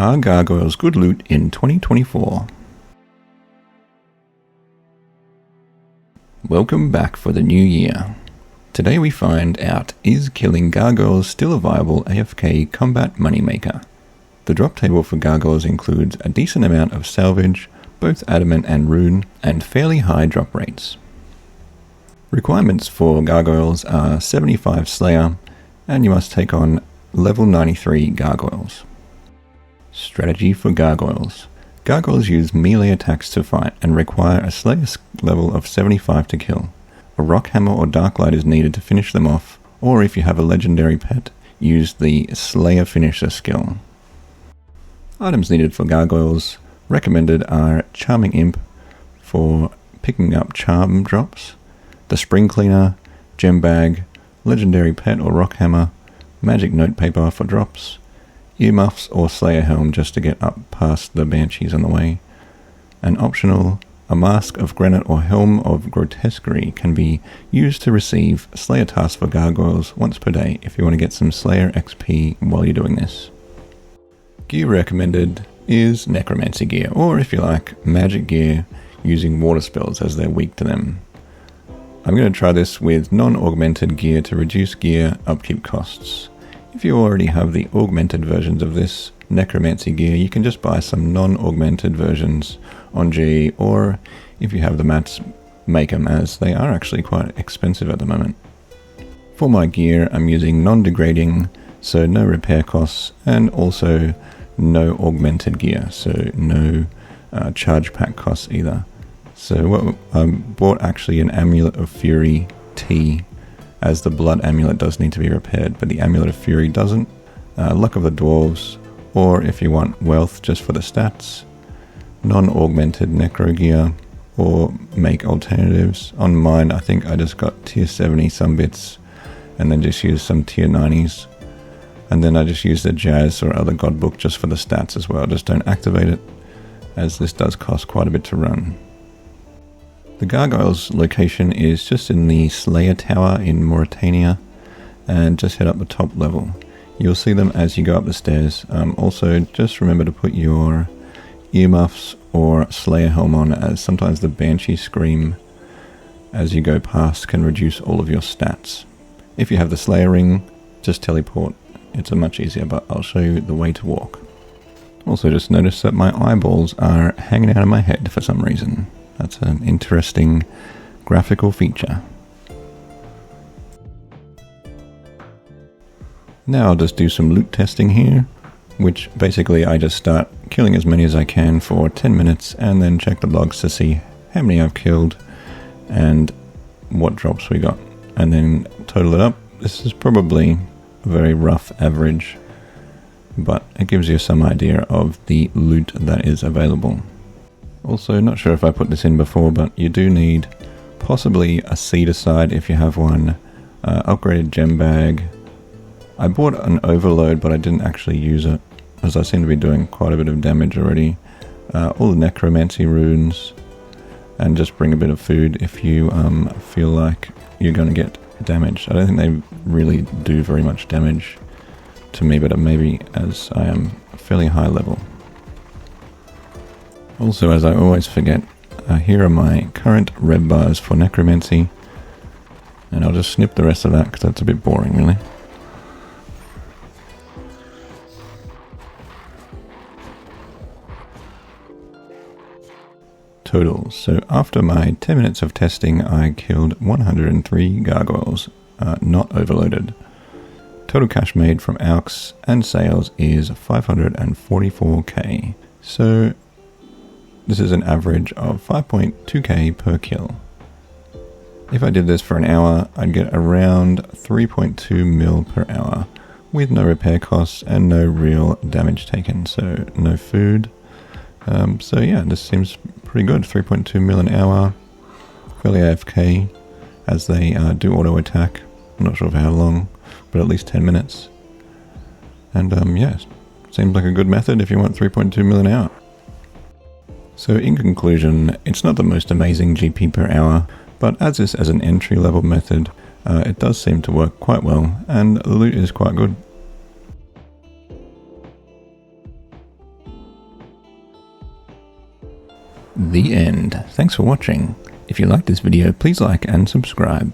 Are Gargoyles good loot in 2024? Welcome back for the new year. Today we find out, is killing Gargoyles still a viable AFK Combat moneymaker? The drop table for Gargoyles includes a decent amount of salvage, both adamant and rune, and fairly high drop rates. Requirements for Gargoyles are 75 Slayer, and you must take on level 93 Gargoyles. Strategy for Gargoyles. Gargoyles use melee attacks to fight and require a Slayer level of 75 to kill. A rock hammer or dark light is needed to finish them off, or if you have a legendary pet, use the Slayer Finisher skill. Items needed for Gargoyles recommended are Charming Imp for picking up charm drops, the Spring Cleaner, Gem Bag, Legendary Pet or Rock Hammer, Magic Notepaper for drops, Earmuffs or Slayer Helm just to get up past the Banshees on the way, and optional, a Mask of Granite or Helm of Grotesquerie can be used to receive Slayer tasks for Gargoyles once per day if you want to get some Slayer XP while you're doing this. Gear recommended is Necromancy gear, or if you like, magic gear using water spells as they're weak to them. I'm going to try this with non-augmented gear to reduce gear upkeep costs. If you already have the augmented versions of this necromancy gear, you can just buy some non-augmented versions on G, or if you have the mats, make them, as they are actually quite expensive at the moment. For my gear, I'm using non-degrading, so no repair costs, and also no augmented gear, so no charge pack costs either. So what I bought actually an Amulet of Fury T, as the Blood Amulet does need to be repaired, but the Amulet of Fury doesn't. Luck of the Dwarves, or if you want Wealth just for the stats, non-augmented Necro gear, or make alternatives. On mine, I think I just got tier 70 some bits, and then just used some tier 90s. And then I just used the Jazz or other God Book just for the stats as well. Just don't activate it, as this does cost quite a bit to run. The Gargoyles location is just in the Slayer Tower in Mauritania, and just head up the top level. You'll see them as you go up the stairs. Also, just remember to put your earmuffs or Slayer Helm on, as sometimes the Banshee Scream as you go past can reduce all of your stats. If you have the Slayer Ring, just teleport. It's a much easier, but I'll show you the way to walk. Also, just notice that my eyeballs are hanging out of my head for some reason. That's an interesting graphical feature. Now I'll just do some loot testing here, which basically I just start killing as many as I can for 10 minutes and then check the logs to see how many I've killed and what drops we got, and then total it up. This is probably a very rough average, but it gives you some idea of the loot that is available. Also, not sure if I put this in before, but you do need possibly a seed aside if you have one, upgraded gem bag. I bought an overload, but I didn't actually use it, as I seem to be doing quite a bit of damage already. All the necromancy runes, and just bring a bit of food if you feel like you're going to get damaged. I don't think they really do very much damage to me, but maybe as I am fairly high level. Also, as I always forget, here are my current red bars for necromancy, and I'll just snip the rest of that because that's a bit boring really. Total. So after my 10 minutes of testing, I killed 103 Gargoyles, not overloaded. Total cash made from AUX and sales is 544k. So this is an average of 5.2k per kill. If I did this for an hour, I'd get around 3.2 mil per hour, with no repair costs and no real damage taken, so no food. So yeah, this seems pretty good. 3.2 mil an hour, fairly AFK, as they do auto attack. I'm not sure for how long, but at least 10 minutes. And yeah, seems like a good method if you want 3.2 mil an hour. So in conclusion, it's not the most amazing GP per hour, but as this as an entry level method, it does seem to work quite well, and the loot is quite good. The end. Thanks for watching. If you liked this video, please like and subscribe.